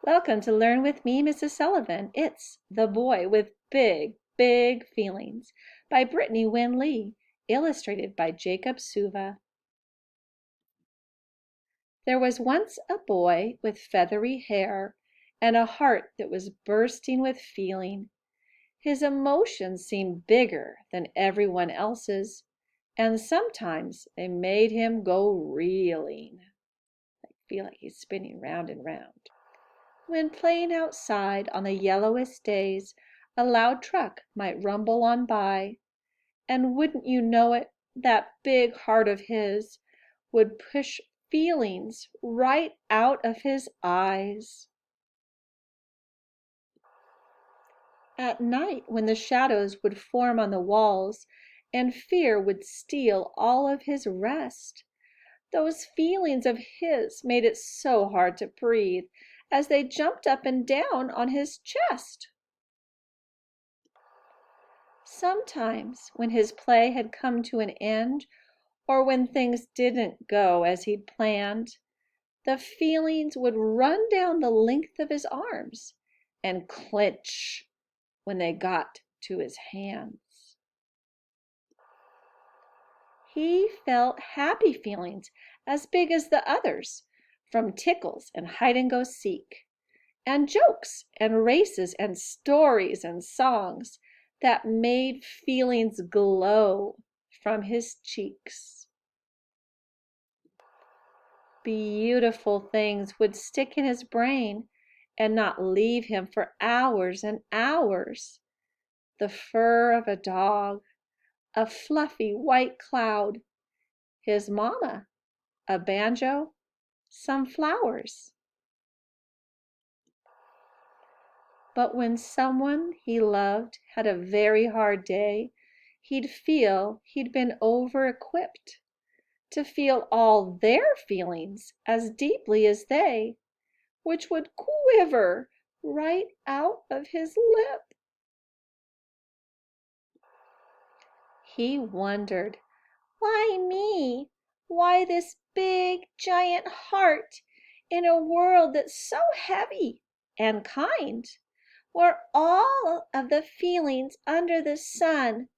Welcome to Learn with me, Mrs. Sullivan. It's The Boy with Big, Big Feelings by Brittany Wynn Lee, illustrated by Jacob Suva. There was once a boy with feathery hair and a heart that was bursting with feeling. His emotions seemed bigger than everyone else's, and sometimes they made him go reeling. I feel like he's spinning round and round. When playing outside on the yellowest days, a loud truck might rumble on by, and wouldn't you know it, that big heart of his would push feelings right out of his eyes. At night, when the shadows would form on the walls and fear would steal all of his rest, those feelings of his made it so hard to breathe as they jumped up and down on his chest. Sometimes, when his play had come to an end, or when things didn't go as he'd planned, the feelings would run down the length of his arms and clench when they got to his hands. He felt happy feelings as big as the others, from tickles and hide-and-go-seek, and jokes and races and stories and songs that made feelings glow from his cheeks. Beautiful things would stick in his brain and not leave him for hours and hours. The fur of a dog, a fluffy white cloud, his mama, a banjo, some flowers. But when someone he loved had a very hard day, he'd feel he'd been over-equipped to feel all their feelings as deeply as they, which would quiver right out of his lip. He wondered, why me? Why this big, giant heart in a world that's so heavy and kind, where all of the feelings under the sun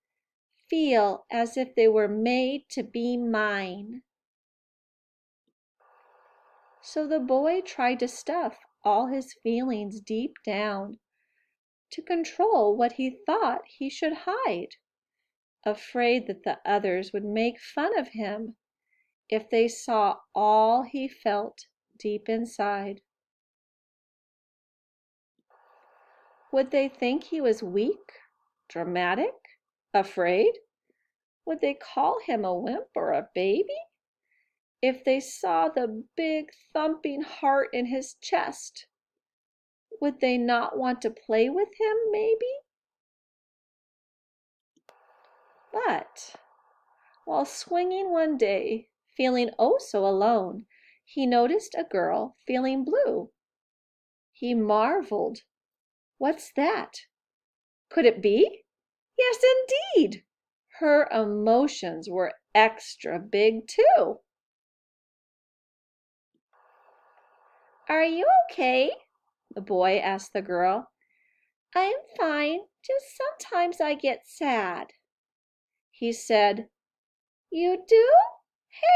feel as if they were made to be mine? So the boy tried to stuff all his feelings deep down, to control what he thought he should hide, afraid that the others would make fun of him if they saw all he felt deep inside. Would they think he was weak, dramatic, afraid? Would they call him a wimp or a baby? If they saw the big thumping heart in his chest, would they not want to play with him, maybe? But while swinging one day, feeling oh so alone, he noticed a girl feeling blue. He marveled. What's that? Could it be? Yes, indeed. Her emotions were extra big, too. Are you okay? The boy asked the girl. I'm fine, just sometimes I get sad. He said, You do?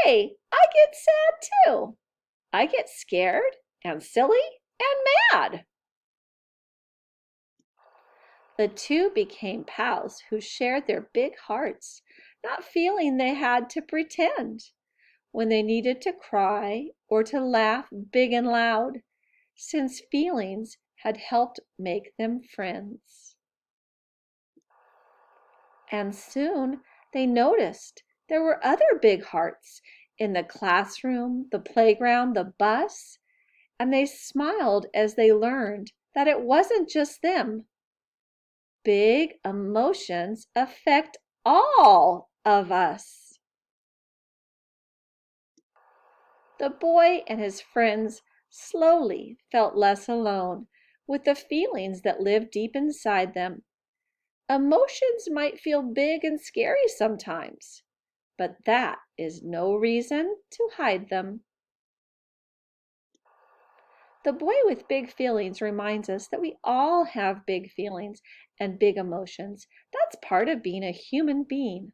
Hey, I get sad too. I get scared and silly and mad. The two became pals who shared their big hearts, not feeling they had to pretend when they needed to cry or to laugh big and loud, since feelings had helped make them friends. And soon they noticed there were other big hearts in the classroom, the playground, the bus, and they smiled as they learned that it wasn't just them. Big emotions affect all of us. The boy and his friends slowly felt less alone with the feelings that lived deep inside them. Emotions might feel big and scary sometimes, but that is no reason to hide them. The boy with big feelings reminds us that we all have big feelings and big emotions. That's part of being a human being.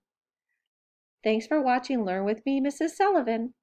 Thanks for watching Learn with me, Mrs. Sullivan.